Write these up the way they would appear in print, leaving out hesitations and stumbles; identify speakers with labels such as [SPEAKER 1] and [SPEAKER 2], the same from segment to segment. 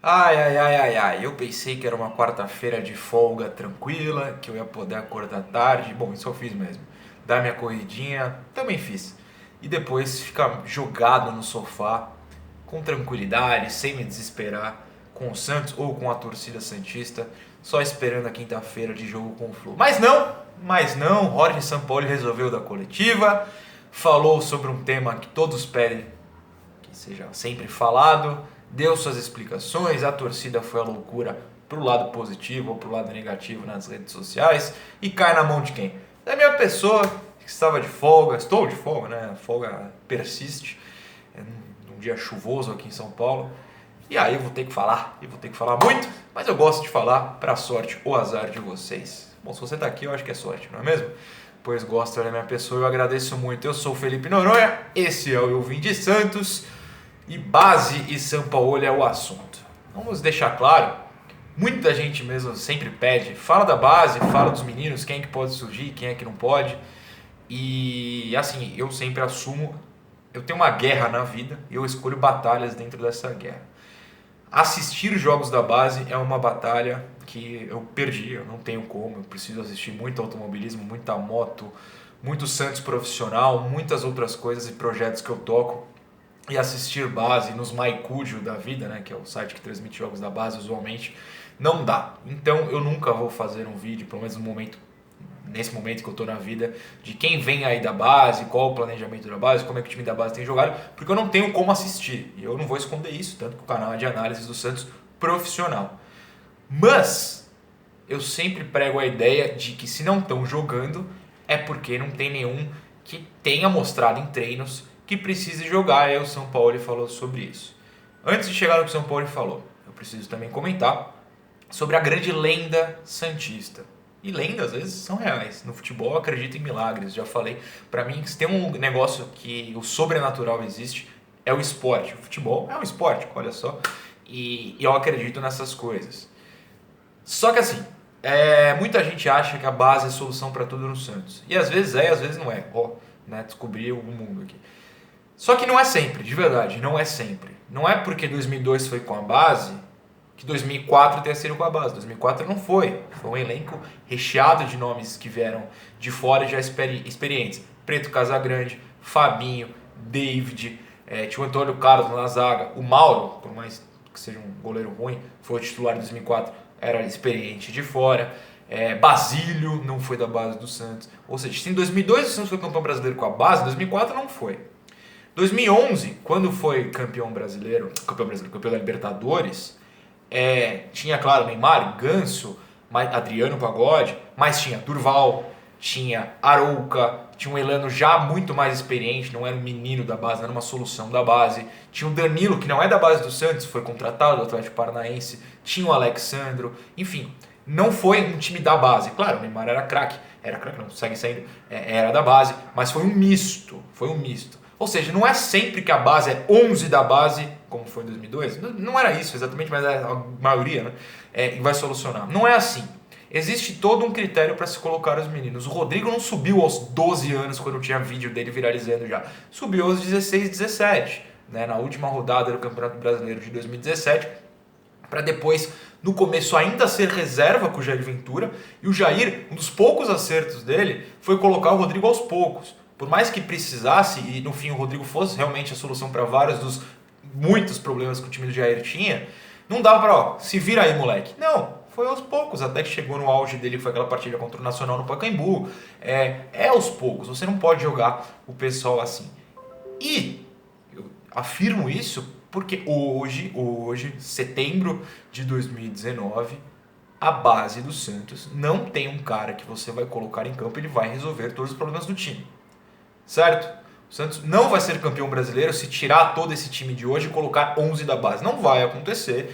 [SPEAKER 1] Ai, eu pensei que era uma quarta-feira de folga tranquila, que eu ia poder acordar tarde. Bom, isso eu fiz mesmo. Dar minha corridinha, também fiz. E depois ficar jogado no sofá, com tranquilidade, sem me desesperar, com o Santos ou com a torcida santista, só esperando a quinta-feira de jogo com o Flu. Mas não, Jorge Sampaoli resolveu da coletiva, falou sobre um tema que todos pedem que seja sempre falado, deu suas explicações, a torcida foi a loucura pro lado positivo ou pro lado negativo nas redes sociais e cai na mão de quem? Da minha pessoa que estava de folga, estou de folga, né? A folga persiste, num dia chuvoso aqui em São Paulo. E aí eu vou ter que falar, e vou ter que falar muito, mas eu gosto de falar para sorte ou azar de vocês. Bom, se você está aqui, eu acho que é sorte, não é mesmo? Pois gosta da minha pessoa, eu agradeço muito. Eu sou o Felipe Noronha, esse é o Eu Vim de Santos, e base e Sampaoli é o assunto. Vamos deixar claro, muita gente mesmo sempre pede, fala da base, fala dos meninos, quem é que pode surgir, quem é que não pode. E assim, eu sempre assumo, eu tenho uma guerra na vida e eu escolho batalhas dentro dessa guerra. Assistir jogos da base é uma batalha que eu perdi, eu não tenho como, eu preciso assistir muito automobilismo, muita moto, muito Santos profissional, muitas outras coisas e projetos que eu toco. E assistir base nos Maikujo da vida, né, que é o site que transmite jogos da base usualmente, não dá. Então eu nunca vou fazer um vídeo, pelo menos no momento, nesse momento que eu estou na vida, de quem vem aí da base, qual o planejamento da base, como é que o time da base tem jogado, porque eu não tenho como assistir. E eu não vou esconder isso, tanto que o canal é de análise do Santos profissional. Mas eu sempre prego a ideia de que se não estão jogando, é porque não tem nenhum que tenha mostrado em treinos que precise jogar. Aí o São Paulo falou sobre isso. Antes de chegar no que o São Paulo falou, eu preciso também comentar sobre a grande lenda santista. E lendas às vezes são reais. No futebol eu acredito em milagres. Já falei, para mim, se tem um negócio que o sobrenatural existe, é o esporte. O futebol é um esporte, olha só. E eu acredito nessas coisas. Só que assim, muita gente acha que a base é a solução para tudo no Santos. E às vezes é, às vezes não é. Né, descobri o mundo aqui. Só que não é sempre, de verdade, não é sempre. Não é porque 2002 foi com a base que 2004 tenha sido com a base. 2004 não foi. Foi um elenco recheado de nomes que vieram de fora e já experientes. Preto Casagrande, Fabinho, David, tinha o Antônio Carlos na zaga. O Mauro, por mais que seja um goleiro ruim, foi o titular em 2004, era experiente de fora. Basílio não foi da base do Santos. Ou seja, se em 2002 o Santos foi campeão brasileiro com a base, em 2004 não foi. 2011, quando foi campeão brasileiro, campeão da Libertadores, tinha, claro, Neymar, Ganso, Adriano Pagode, mas tinha Durval, tinha Arouca, tinha um Elano já muito mais experiente, não era um menino da base, não era uma solução da base. Tinha o Danilo, que não é da base do Santos, foi contratado do Atlético Paranaense. Tinha o Alexandro, enfim, não foi um time da base. Claro, o Neymar era craque não, segue sendo, era da base, mas foi um misto, Ou seja, não é sempre que a base é 11 da base, como foi em 2002. Não era isso exatamente, mas é a maioria, né? E vai solucionar. Não é assim. Existe todo um critério para se colocar os meninos. O Rodrigo não subiu aos 12 anos, quando tinha vídeo dele viralizando já. Subiu aos 16, 17, né? Na última rodada do Campeonato Brasileiro de 2017, para depois, no começo, ainda ser reserva com o Jair Ventura. E o Jair, um dos poucos acertos dele, foi colocar o Rodrigo aos poucos. Por mais que precisasse, e no fim o Rodrigo fosse realmente a solução para vários dos muitos problemas que o time do Jair tinha, não dava para, se vira aí, moleque. Não, foi aos poucos, até que chegou no auge dele, que foi aquela partida contra o Nacional no Pacaembu. É aos poucos, você não pode jogar o pessoal assim. E eu afirmo isso porque hoje, setembro de 2019, a base do Santos não tem um cara que você vai colocar em campo e ele vai resolver todos os problemas do time. Certo? O Santos não vai ser campeão brasileiro se tirar todo esse time de hoje e colocar 11 da base. Não vai acontecer.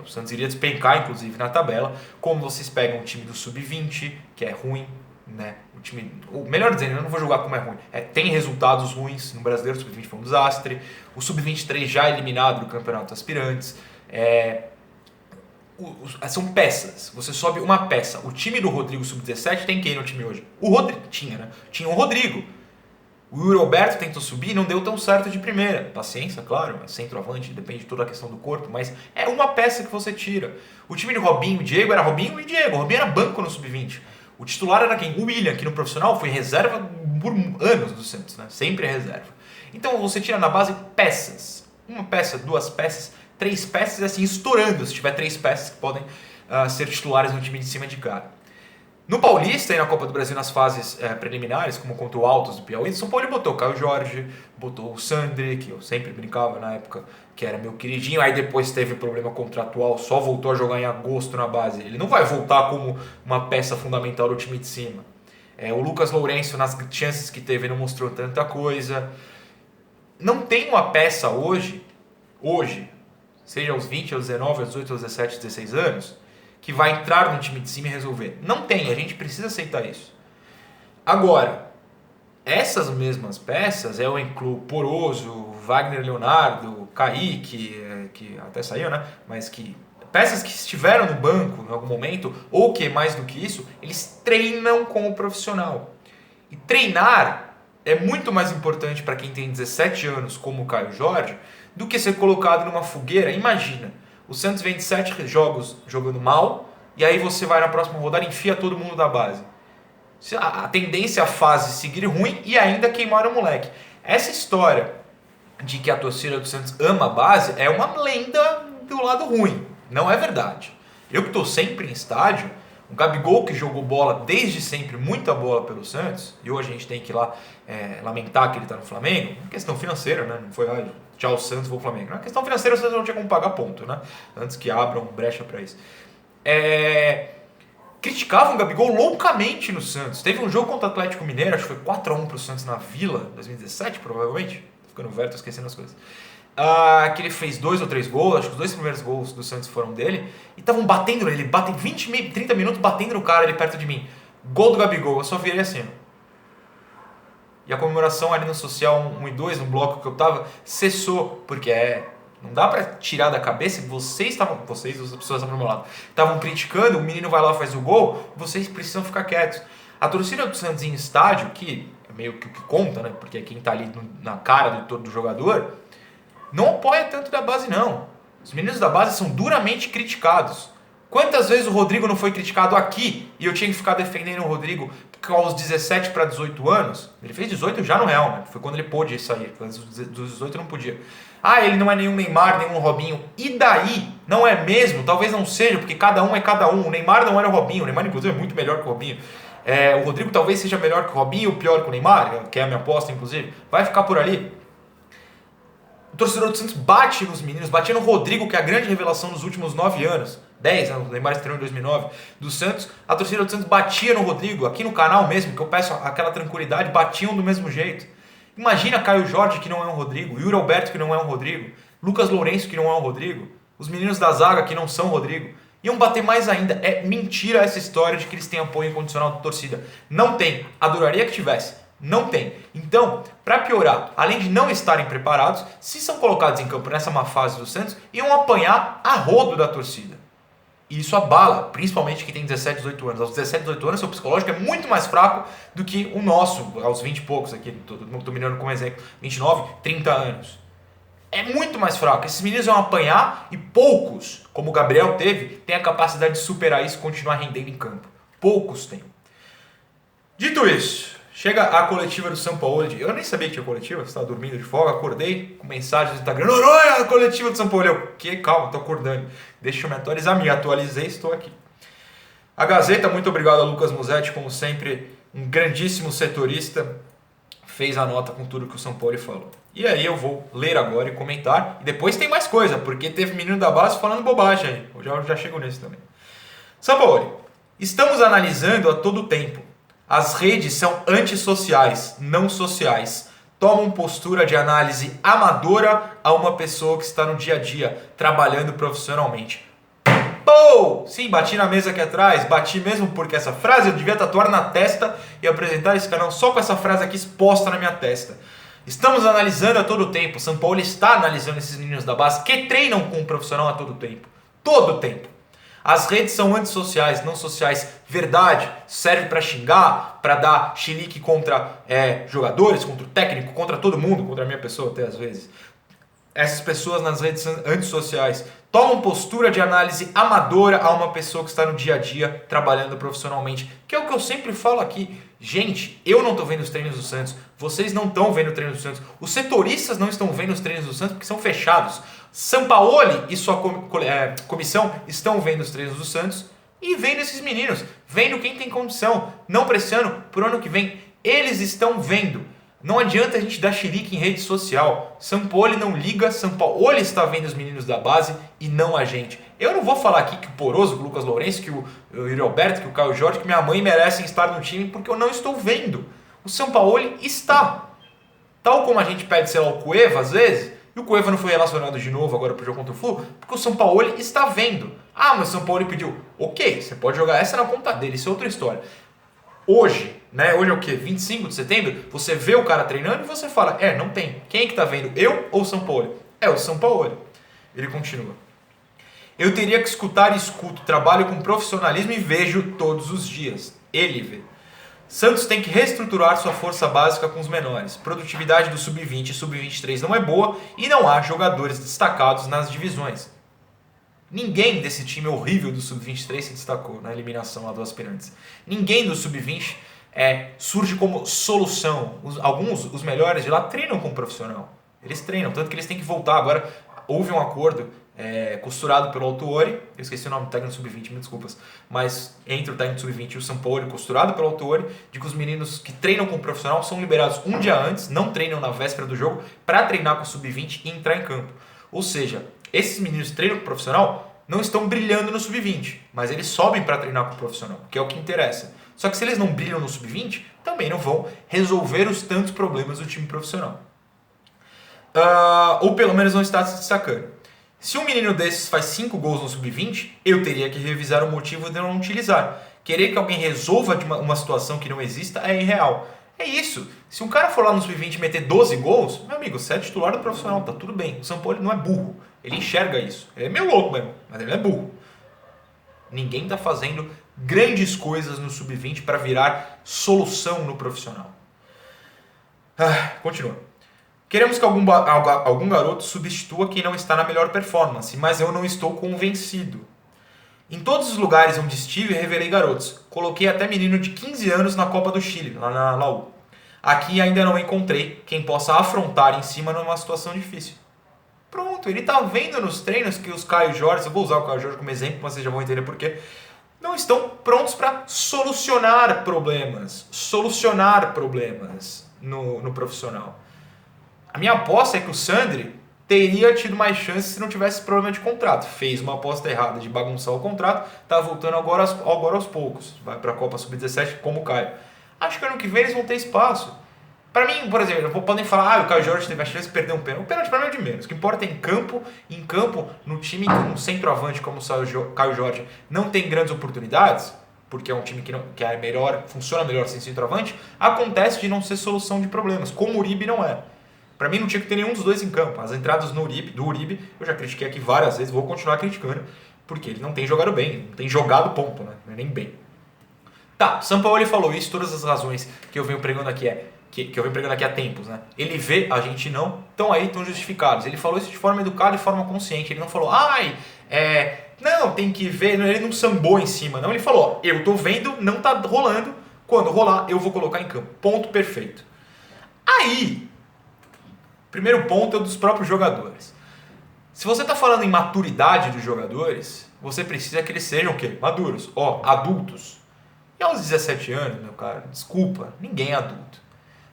[SPEAKER 1] O Santos iria despencar, inclusive, na tabela. Como vocês pegam o time do Sub-20, que é ruim, né? Melhor dizendo, eu não vou julgar como é ruim. Tem resultados ruins no brasileiro. O Sub-20 foi um desastre. O Sub-23 já eliminado do Campeonato Aspirantes. São peças. Você sobe uma peça. O time do Rodrigo Sub-17 tem quem no time hoje? O Rodrigo tinha, né? Tinha o Rodrigo. O Yuri Alberto tentou subir e não deu tão certo de primeira. Paciência, claro, é centroavante, depende de toda a questão do corpo, mas é uma peça que você tira. O time de Robinho e Diego era Robinho e Diego. O Robinho era banco no sub-20. O titular era quem? O William, que no profissional foi reserva por anos do Santos, né? Sempre é reserva. Então você tira na base peças. Uma peça, duas peças, três peças, assim, estourando. Se tiver três peças que podem ser titulares no time de cima de cara. No Paulista e na Copa do Brasil, nas fases preliminares, como contra o Altos do Piauí, o São Paulo botou o Caio Jorge, botou o Sandri, que eu sempre brincava na época, que era meu queridinho, aí depois teve problema contratual, só voltou a jogar em agosto na base. Ele não vai voltar como uma peça fundamental do time de cima. O Lucas Lourenço, nas chances que teve, não mostrou tanta coisa. Não tem uma peça hoje, seja aos 20, aos 19, aos 18, aos 17, 16 anos, que vai entrar no time de cima e resolver. Não tem, a gente precisa aceitar isso. Agora, essas mesmas peças, eu incluo Poroso, Wagner Leonardo, Kaique, que até saiu, né? Mas que peças que estiveram no banco em algum momento, ou que mais do que isso, eles treinam com o profissional. E treinar é muito mais importante para quem tem 17 anos, como o Caio Jorge, do que ser colocado numa fogueira. Imagina, o Santos vem de 7 jogos jogando mal, e aí você vai na próxima rodada e enfia todo mundo da base. A tendência é a fase seguir ruim e ainda queimar o moleque. Essa história de que a torcida do Santos ama a base é uma lenda do lado ruim. Não é verdade. Eu que estou sempre em estádio, o Gabigol que jogou bola desde sempre, muita bola pelo Santos, e hoje a gente tem que ir lá lamentar que ele está no Flamengo, questão financeira, né? Não foi tchau Santos, vou Flamengo. Na questão financeira, o Santos não tinha como pagar ponto, né? Antes que abram brecha para isso. Criticavam o Gabigol loucamente no Santos. Teve um jogo contra o Atlético Mineiro, acho que foi 4-1 pro Santos na Vila, 2017 provavelmente. Tô ficando velho, tô esquecendo as coisas. Que ele fez 2 ou 3 gols, acho que os 2 primeiros gols do Santos foram dele. E estavam batendo nele, 30 minutos batendo no cara ali perto de mim. Gol do Gabigol, eu só virei assim. E a comemoração ali no Social 1 e 2, no bloco que eu tava, cessou, porque não dá pra tirar da cabeça que vocês, as pessoas estavam do meu lado, estavam criticando, o menino vai lá e faz o gol, vocês precisam ficar quietos. A torcida do Santos em estádio, que é meio que o que conta, né? Porque é quem tá ali na cara do jogador, não apoia tanto da base, não. Os meninos da base são duramente criticados. Quantas vezes o Rodrigo não foi criticado aqui e eu tinha que ficar defendendo o Rodrigo aos 17 para 18 anos? Ele fez 18 já no Real, né? Foi quando ele pôde sair, dos 18 não podia. Ele não é nenhum Neymar, nenhum Robinho. E daí? Não é mesmo? Talvez não seja, porque cada um é cada um. O Neymar não era o Robinho. O Neymar, inclusive, é muito melhor que o Robinho. O Rodrigo talvez seja melhor que o Robinho, ou pior que o Neymar, que é a minha aposta, inclusive. Vai ficar por ali. O torcedor do Santos bate nos meninos, batia no Rodrigo, que é a grande revelação dos últimos 9 anos. 10 anos, o Neymar estreou em 2009, do Santos. A torcida do Santos batia no Rodrigo, aqui no canal mesmo, que eu peço aquela tranquilidade, batiam do mesmo jeito. Imagina Caio Jorge, que não é um Rodrigo, Yuri Alberto, que não é um Rodrigo, Lucas Lourenço, que não é um Rodrigo, os meninos da zaga, que não são Rodrigo. Iam bater mais ainda. É mentira essa história de que eles têm apoio incondicional da torcida. Não tem. Adoraria que tivesse. Não tem. Então, para piorar, além de não estarem preparados, se são colocados em campo nessa má fase do Santos, iam apanhar a rodo da torcida. E isso abala, principalmente quem tem 17, 18 anos. Aos 17, 18 anos, seu psicológico é muito mais fraco do que o nosso, aos 20 e poucos aqui, estou mirando como exemplo, 29, 30 anos. É muito mais fraco. Esses meninos vão apanhar e poucos, como o Gabriel teve, têm a capacidade de superar isso e continuar rendendo em campo. Poucos têm. Dito isso, chega a coletiva do São Paulo. Eu nem sabia que tinha coletiva, estava dormindo de folga, acordei com mensagens no Instagram. Noronha, a coletiva do São Paulo. Calma, estou acordando. Deixa eu me atualizar. Me atualizei, estou aqui. A Gazeta, muito obrigado a Lucas Musetti, como sempre, um grandíssimo setorista, fez a nota com tudo que o São Paulo falou. E aí eu vou ler agora e comentar. E depois tem mais coisa, porque teve menino da base falando bobagem aí. Eu já chego nesse também. São Paulo, estamos analisando a todo tempo. As redes são antissociais, não sociais. Tomam postura de análise amadora a uma pessoa que está no dia a dia, trabalhando profissionalmente. Pô! Sim, bati na mesa aqui atrás, bati mesmo porque essa frase eu devia tatuar na testa e apresentar esse canal só com essa frase aqui exposta na minha testa. Estamos analisando a todo tempo. São Paulo está analisando esses meninos da base que treinam com um profissional a todo tempo. Todo tempo. As redes são antissociais, não sociais. Verdade, serve para xingar, para dar chilique contra jogadores, contra o técnico, contra todo mundo, contra a minha pessoa até às vezes. Essas pessoas nas redes antissociais tomam postura de análise amadora a uma pessoa que está no dia a dia trabalhando profissionalmente, que é o que eu sempre falo aqui. Gente, eu não estou vendo os treinos do Santos, vocês não estão vendo o treino do Santos, os setoristas não estão vendo os treinos do Santos porque são fechados. Sampaoli e sua comissão estão vendo os treinos do Santos e vendo esses meninos, vendo quem tem condição, não pressionando por ano que vem. Eles estão vendo. Não adianta a gente dar xerique em rede social. Sampaoli não liga, Sampaoli está vendo os meninos da base e não a gente. Eu não vou falar aqui que o Poroso, que o Lucas Lourenço, que o Yuri Alberto, que o Caio Jorge, que minha mãe merecem estar no time porque eu não estou vendo. O Sampaoli está. Tal como a gente pede, sei lá, o Cueva às vezes, e o Cueva não foi relacionado de novo agora para o jogo contra o Flu, porque o Sampaoli está vendo. Ah, mas o Sampaoli pediu. Ok, você pode jogar essa na conta dele, isso é outra história. Hoje, né? Hoje é o quê? 25 de setembro? Você vê o cara treinando e você fala, não tem. Quem é que tá vendo? Eu ou o Sampaoli? É o Sampaoli. Ele continua. Eu teria que escutar e escuto. Trabalho com profissionalismo e vejo todos os dias. Ele vê. Santos tem que reestruturar sua força básica com os menores. Produtividade do sub-20 e sub-23 não é boa e não há jogadores destacados nas divisões. Ninguém desse time horrível do Sub-23 se destacou na eliminação lá do Aspirantes. Ninguém do Sub-20 surge como solução. Os melhores de lá, treinam com o profissional. Eles treinam, tanto que eles têm que voltar. Agora, houve um acordo costurado pelo Autuori, eu esqueci o nome do técnico do Sub-20, me desculpas, mas entre o técnico do Sub-20 e o Sampaoli, costurado pelo Autuori, de que os meninos que treinam com o profissional são liberados um dia antes, não treinam na véspera do jogo, para treinar com o Sub-20 e entrar em campo. Ou seja, esses meninos que treinam com o profissional não estão brilhando no Sub-20, mas eles sobem para treinar com o profissional, que é o que interessa. Só que se eles não brilham no Sub-20, também não vão resolver os tantos problemas do time profissional. Ou pelo menos não está se destacando. Se um menino desses faz 5 gols no Sub-20, eu teria que revisar o motivo de não utilizar. Querer que alguém resolva de uma situação que não exista é irreal. É isso. Se um cara for lá no Sub-20 e meter 12 gols, meu amigo, você é titular do profissional, tá tudo bem. O Sampaoli não é burro. Ele enxerga isso. Ele é meio louco mesmo, mas ele não é burro. Ninguém tá fazendo grandes coisas no Sub-20 para virar solução no profissional. Continua. Queremos que algum garoto substitua quem não está na melhor performance, mas eu não estou convencido. Em todos os lugares onde estive, revelei garotos. Coloquei até menino de 15 anos na Copa do Chile, lá na Laú. Aqui ainda não encontrei quem possa afrontar em cima numa situação difícil. Pronto, ele está vendo nos treinos que os Caio Jorge, eu vou usar o Caio Jorge como exemplo, mas vocês já vão entender por quê, não estão prontos para solucionar problemas no profissional. A minha aposta é que o Sandri teria tido mais chances se não tivesse problema de contrato. Fez uma aposta errada de bagunçar o contrato, está voltando agora aos poucos. Vai para a Copa Sub-17 como o Caio. Acho que ano que vem eles vão ter espaço. Para mim, por exemplo, podem falar, o Caio Jorge teve a chance de perder um pênalti. O pênalti para mim é de menos. O que importa é em campo, no time com um centroavante como o Caio Jorge não tem grandes oportunidades, porque é um time que é melhor, funciona melhor sem centroavante, acontece de não ser solução de problemas, como o Uribe não é. Para mim não tinha que ter nenhum dos dois em campo. As entradas do Uribe, eu já critiquei aqui várias vezes, vou continuar criticando, porque ele não tem jogado bem, não tem jogado ponto, né? Nem bem. Tá, Sampaoli falou isso, todas as razões que eu venho pregando aqui que eu venho pregando aqui há tempos, né? Ele vê, a gente não, estão justificados. Ele falou isso de forma educada e de forma consciente. Ele não falou, não, tem que ver, ele não sambou em cima, não. Ele falou, eu tô vendo, não tá rolando, quando rolar eu vou colocar em campo. Ponto perfeito. Aí, primeiro ponto é o dos próprios jogadores. Se você está falando em maturidade dos jogadores, você precisa que eles sejam o quê? Maduros, adultos. E aos 17 anos, meu cara, desculpa, ninguém é adulto.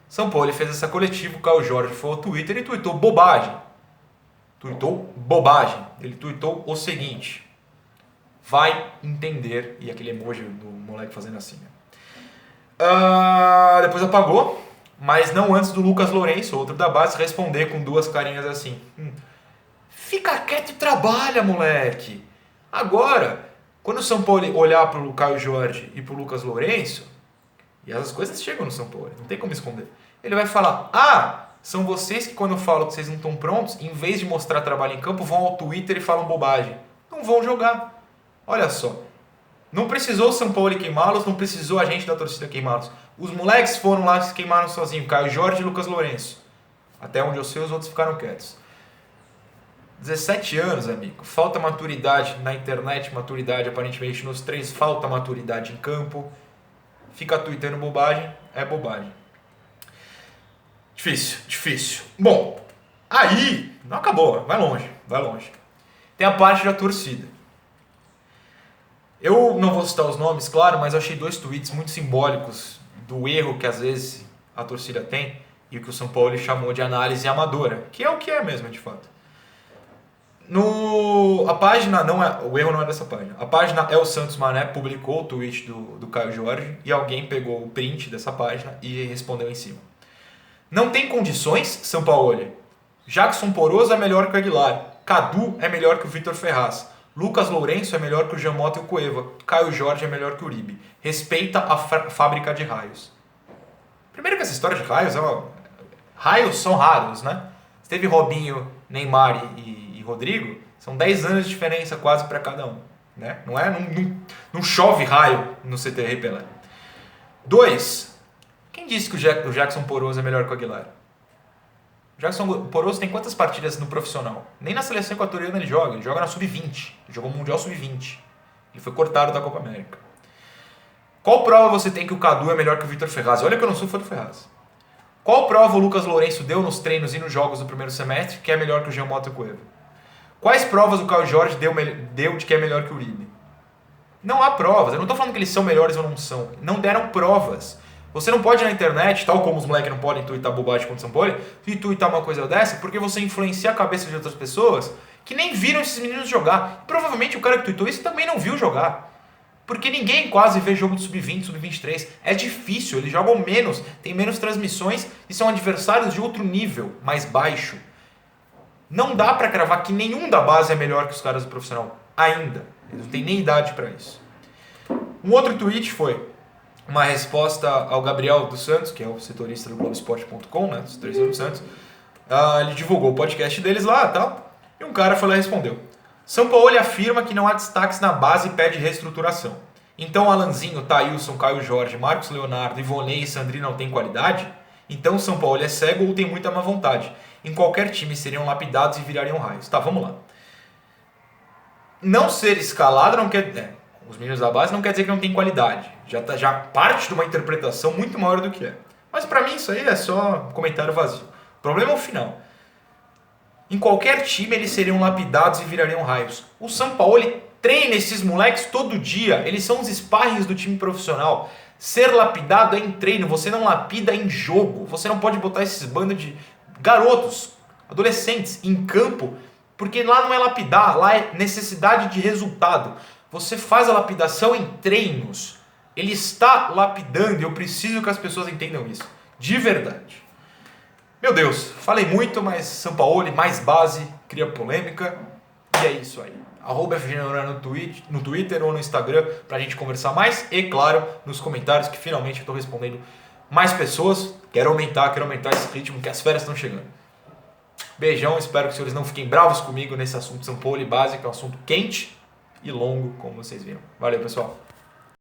[SPEAKER 1] Sampaoli fez essa coletiva, o Caio Jorge foi ao Twitter e tweetou bobagem. Ele tweetou o seguinte, vai entender, e aquele emoji do moleque fazendo assim. Depois apagou. Mas não antes do Lucas Lourenço, outro da base, responder com duas carinhas assim. Fica quieto e trabalha, moleque. Agora, quando o Sampaoli olhar pro Caio Jorge e pro Lucas Lourenço, e essas coisas chegam no Sampaoli, não tem como esconder. Ele vai falar, são vocês que quando eu falo que vocês não estão prontos, em vez de mostrar trabalho em campo, vão ao Twitter e falam bobagem. Não vão jogar. Olha só, não precisou o São Paulo queimá-los, não precisou a gente da torcida queimá-los. Os moleques foram lá e se queimaram sozinhos, Caio Jorge e Lucas Lourenço. Até onde eu sei, os outros ficaram quietos. 17 anos, amigo. Falta maturidade na internet, maturidade aparentemente nos três, falta maturidade em campo. Fica tweetando bobagem, é bobagem. Difícil. Bom, aí, não acabou, vai longe. Tem a parte da torcida. Eu não vou citar os nomes, claro, mas eu achei 2 tweets muito simbólicos do erro que às vezes a torcida tem e o que o São Paulo chamou de análise amadora, que é o que é mesmo, de fato. A página, o erro não é dessa página. A página É o Santos Mané publicou o tweet do Caio Jorge e alguém pegou o print dessa página e respondeu em cima. Não tem condições, São Paulo. Jackson Poroso é melhor que o Aguilar. Cadu é melhor que o Vitor Ferraz. Lucas Lourenço é melhor que o Jamota e o Cueva. Caio Jorge é melhor que o Uribe. Respeita a fábrica de raios. Primeiro que essa história de raios raios são raros, né? Se teve Robinho, Neymar e Rodrigo, são 10 anos de diferença quase para cada um. Né? Não chove raio no CTR Pelé. 2. Quem disse que o Jackson Poroso é melhor que o Aguilar? O Jackson Poroso tem quantas partidas no profissional? Nem na seleção equatoriana ele joga na Sub-20. Ele jogou Mundial Sub-20. Ele foi cortado da Copa América. Qual prova você tem que o Cadu é melhor que o Vitor Ferraz? Olha que eu não sou fã do Ferraz. Qual prova o Lucas Lourenço deu nos treinos e nos jogos do primeiro semestre que é melhor que o Jamota e o Cueva? Quais provas o Caio Jorge deu de que é melhor que o Uribe? Não há provas. Eu não estou falando que eles são melhores ou não são. Não deram provas. Você não pode ir na internet, tal como os moleques não podem tweetar bobagem contra o São Paulo, e tweetar uma coisa dessa, porque você influencia a cabeça de outras pessoas que nem viram esses meninos jogar. Provavelmente o cara que tweetou isso também não viu jogar. Porque ninguém quase vê jogo de sub-20, sub-23. É difícil, eles jogam menos, tem menos transmissões e são adversários de outro nível, mais baixo. Não dá pra cravar que nenhum da base é melhor que os caras do profissional. Ainda. Eles não têm nem idade pra isso. Um outro tweet foi uma resposta ao Gabriel dos Santos, que é o setorista do Globoesporte.com, né, dos 3 anos do Santos. Ele divulgou o podcast deles lá e tal, e um cara foi lá e respondeu. São Paulo afirma que não há destaques na base e pede reestruturação. Então Alanzinho, Thailson, Caio Jorge, Marcos Leonardo, Ivonei e Sandri não têm qualidade? Então São Paulo é cego ou tem muita má vontade? Em qualquer time seriam lapidados e virariam raios. Tá, vamos lá. Não ser escalado não quer... os meninos da base não quer dizer que não tem qualidade. Já parte de uma interpretação muito maior do que é. Mas pra mim isso aí é só comentário vazio. O problema é o final. Em qualquer time eles seriam lapidados e virariam raios. O São Paulo treina esses moleques todo dia. Eles são os sparrings do time profissional. Ser lapidado é em treino, você não lapida em jogo. Você não pode botar esses bandos de garotos, adolescentes, em campo, porque lá não é lapidar, lá é necessidade de resultado. Você faz a lapidação em treinos. Ele está lapidando e eu preciso que as pessoas entendam isso. De verdade. Meu Deus, falei muito, mas São Paulo, mais base, cria polêmica. E é isso aí. @FGNeurônio no Twitter ou no Instagram pra gente conversar mais. E claro, nos comentários que finalmente eu estou respondendo mais pessoas. Quero aumentar esse ritmo que as férias estão chegando. Beijão, espero que os senhores não fiquem bravos comigo nesse assunto São Paulo e base, que é um assunto quente e longo, como vocês viram. Valeu, pessoal.